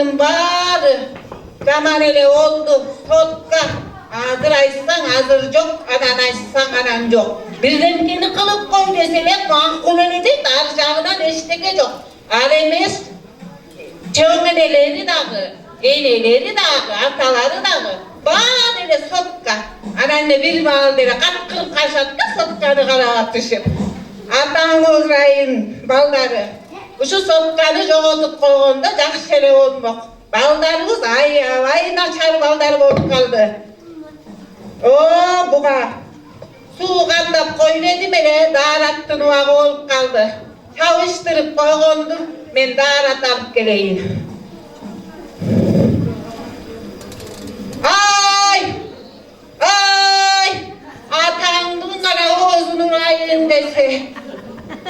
Bunların bari zaman ele oldu, sotka. Hazır aytsan hazır yok, anan aytsan anan yok. Birdenkini kılıp koy deseler makul edecek, arşağıdan eşteke yok. Al emez, çöğmeneleri dağı, eneleri dağı, ataları dağı. Bari ele sotka. Ananne bir mal dere, katkırıp kaşatta sotkanı kalavatışıp. Atan ozrayın balları. Şu sotkanı joğutup koyğunda jakşele olmak. Baldarımız ay naçar baldarı bolup kaldı. Oo buğa. Su kandap koyledim ele dağırattın uvağı olup kaldı. Çalıştırıp koyğundur, men dağırat alıp geleyim. Ay! Ay! Atandın kana oğuzunun ayın dese.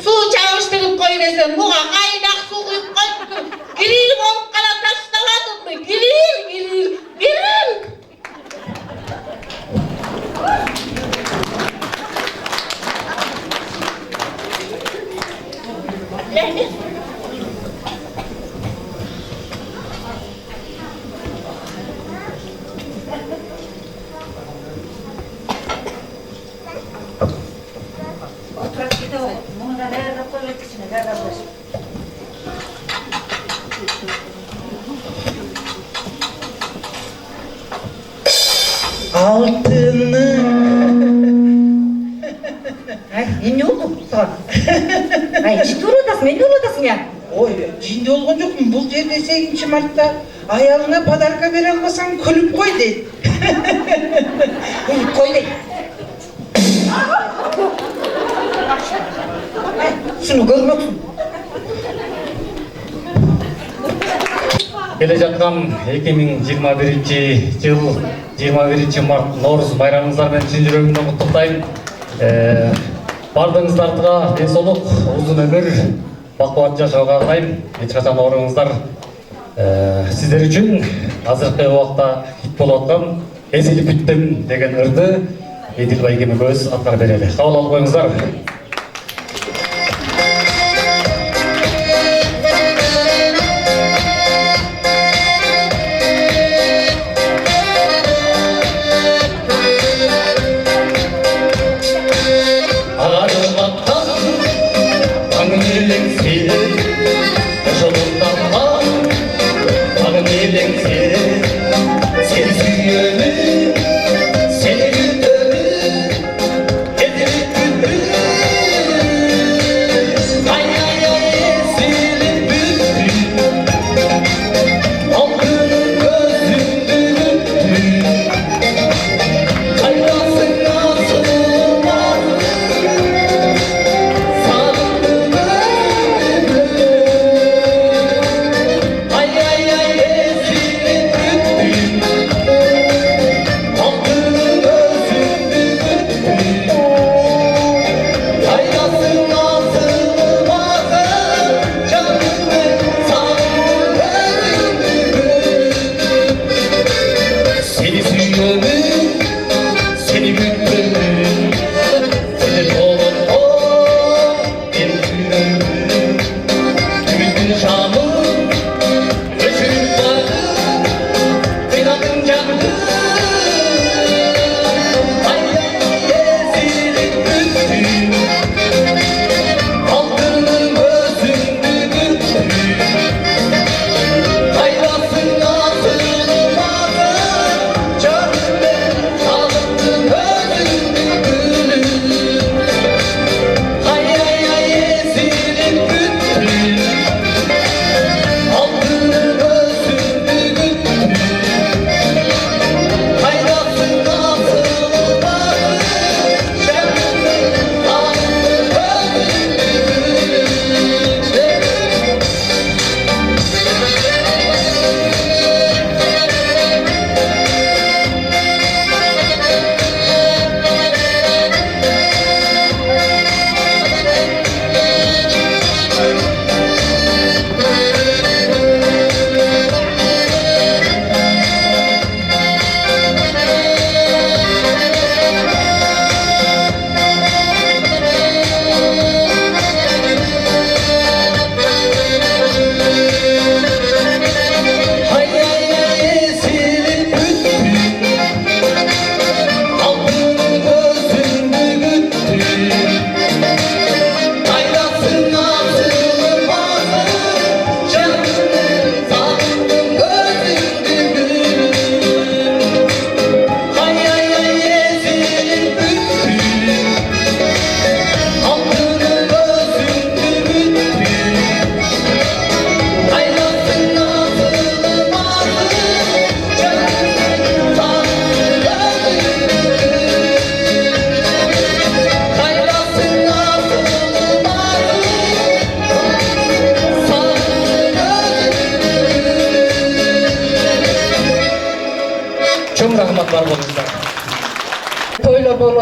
Su çalıştırıp koy desem, buğa kaynak su koyup koyup giril olup kala taşlamadın mı? Giril! Altını. Ay, ne oldu sana? Ay, ciddi oradasın, ne oradasın ya? Oy, cindi olgun yok mu? Bul yerde 8. Mart'ta ayağına padarka veremezsen kulüp koy de. Koy de. Şunu görmüyorsun. Келе жаткан 2021 жыл 21 март Норуз байрамыңыздар менен чын жүрөгүмдөн куттуктайм. Бардыгыңыздарга ден соолук, узун өмүр, бак кубат жашоого каалайм. Эч качан ооруңуздар. Сиздер үчүн азыркы убакта хит болуп аткан Эзилип бүттүм деген ырды Эдил Байгемекебиз аткарып берели. Кабыл алып коюңуздар.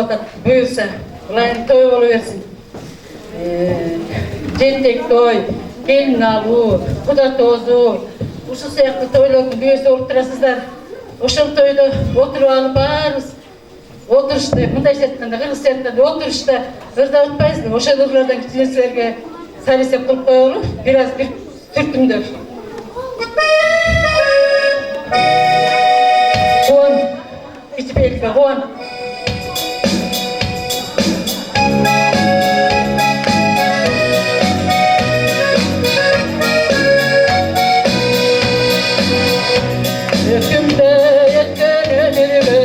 atat. Buyursa, ulayın toy oluversin. Jentek toy, gelin aluu, kuda tozu, uşu siyaktı toylarını büyüsü olup turasızlar. Oşul toyda oturup alıp barız. Oturuşta, mınday setkanda, kırgız setkanda oturuşta zırda utpayız. Oşalırlardan kiçineslerge sarısep kılıp koyalım. Biraz bir türkümdür. Koğun, içi belki koğun. Ökümde yetken ömrüme,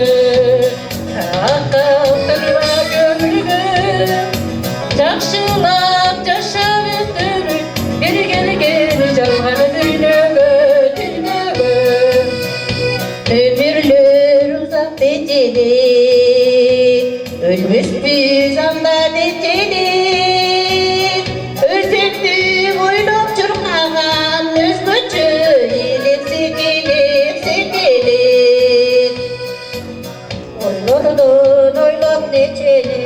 akıltırma gönlüme, Çakşılap yaşam ettirir, geri canları düğünüme. Ömürler uzak beceri, ölmüş bir anda beceri. Özündü boynum çırpağan özgücü, elip sekilir. Oylardan oylap neçeli,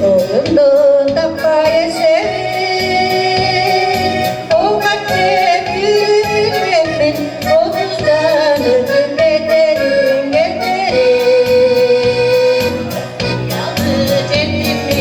oyundan tapkaya sevir. O kalpte büyümemin, o yüzden ödüm ederim. Yalnız ettim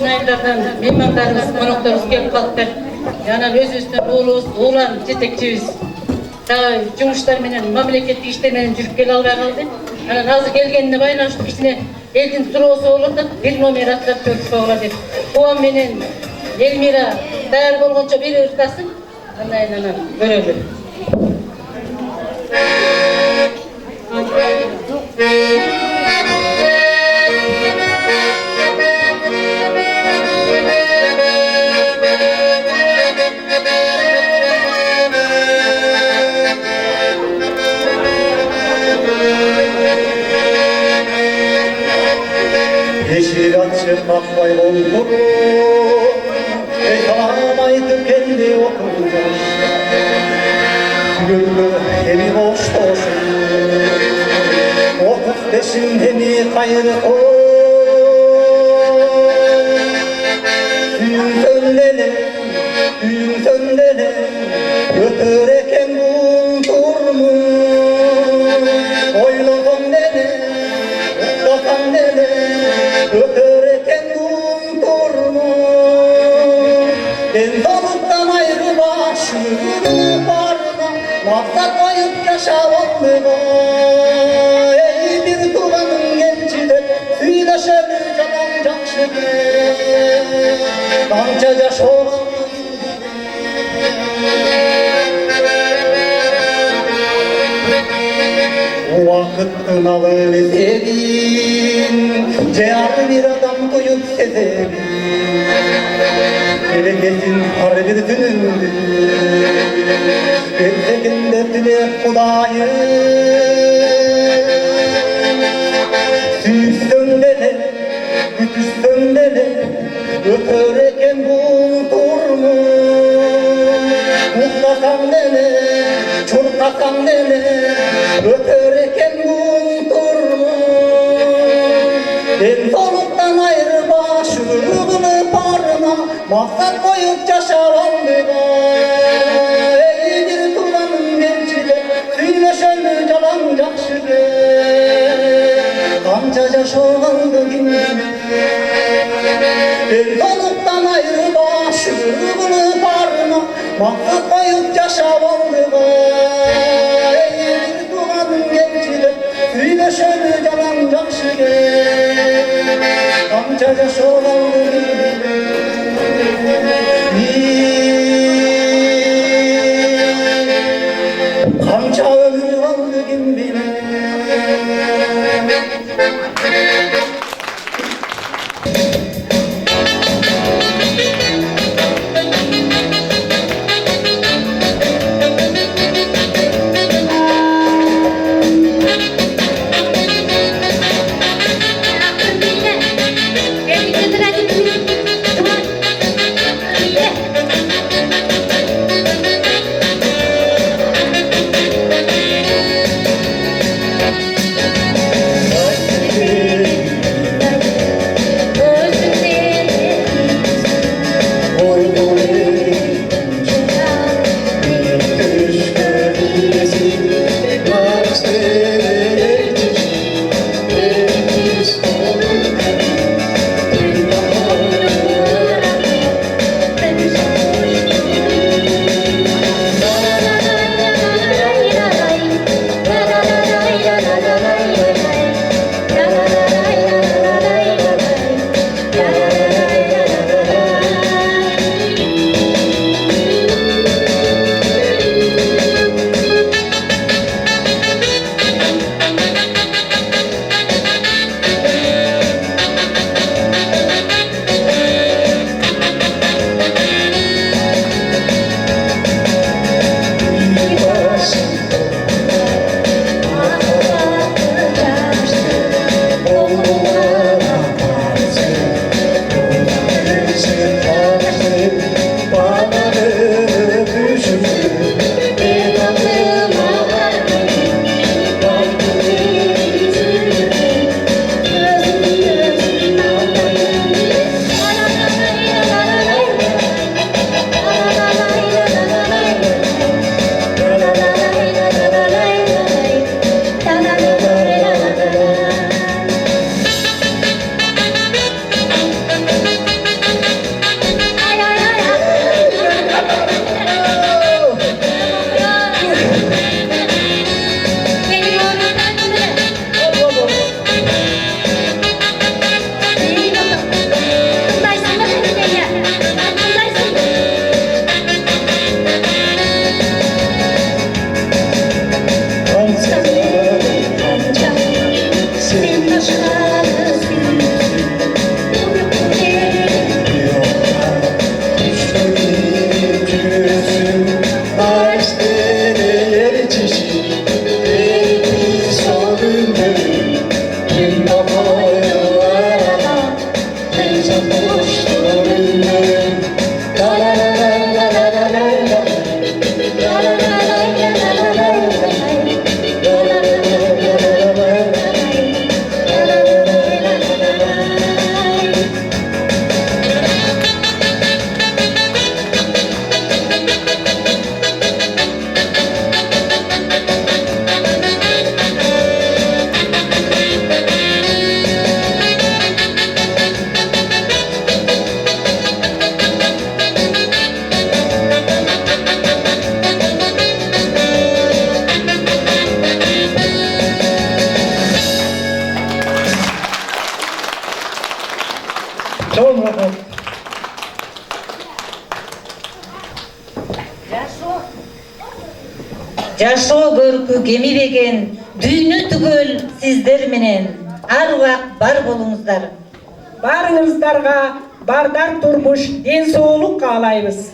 koşun aylardan mehmanlarımız, konuklarımız gelip kaldılar. Yani özüstün oğlumuz, oğlan jetekçimiz. Daha cumhurbaşkanı menen, memleketli işler menen жүрüp kele alбай kaldı. Yani hazır gelgenine baylaştık içine elin turuğusu olur da bir numara atlap törtüp oğla dedi. Kuam menen Elmira dayar bolgonça bir ırtasın. Anayla görevli. Yeşil açıp akbay oldu, Eyhamaydı kendi okuldaş. Güllü hemi boş olsun, 35'in hemi kayrı koy. Düğün söndene, götüreken bulturmu. Oylağım dene, ıslakan dene, öterken bulturmu. En zorluktan ayrı başını barına, maksat koyup yaşavanlığa. Ey bir tulanın gençide, söyleşer canan cakşıge. Kançaca şoğlan vakıttın alır sevin, cehal bir adam duyup sevin. Bereketin har bir tünündür, gerçekinde dilek Kudayı. Süssün dene, bütüssün dene, ötöreken bulturmu. Muhtasam dene, çurtasam dene, ötöreken bulturmu. En soluktan ayrı başını parma, maksat koyup yaşavanlığa. Ey bir tulanın gençide, söyleşen calan cakşıge. Kançaca şoğlandı günde, en soluktan ayrı başını parma, maksat koyup yaşavanlığa. Ey bir tulanın gençide, söyleşen calan cakşıge. Kançaca şoğlandı günde, kança ömür aldı kim bilir. жашоо көркү кемибеген дүйнө түгөл сиздер менен ар убак бар болуңуздар. Барыңыздарга бардар турмуш, ден соолук каалайбыз.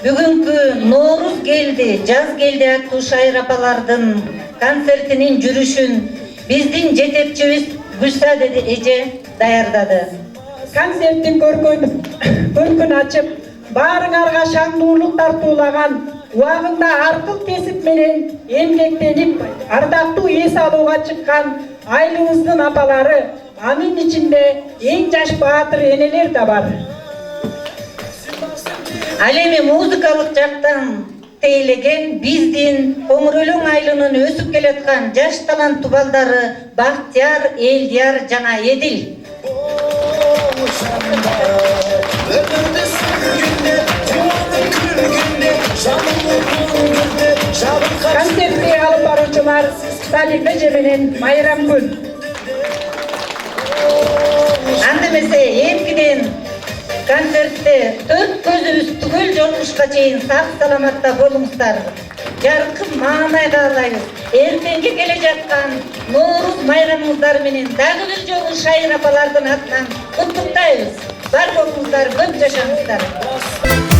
Бүгүнкү Ноорuz келди, жаз келди аттуу шайыр апалардын концертинин жүрүшүн биздин жетекчибиз Гүлсаат эже даярдады. Концерттин көркүн ачып, баарыңарга шаңдуулук тартуулаган, убагында аркыл кесип менен эмгектенип, ардактуу эс алууга чыккан айылыбыздын апалары, анын ичинде эң жаш баатыр энелер да бар. Ал эми музыкалык жактан тейлеген биздин Коңур өлөң айылынын өсүп келаткан жаш таланттуу балдары Бактияр, Элдияр жана Эдил. Концертти алып баруучулар Салик эже менен Майрамгүл. Анда эмесе эркиден концертте төрт көзүбүз түгөл жолугушка чейин сак саламатта болуңуздар. Жаркын маанай каалайбыз. Эртеңге келе жаткан Ноорuz майрамыңыздар менен дагы бир жолу шайыр апалардын атынан куттуктайбыз. Бар болуңуздар, көп жашаңыздар.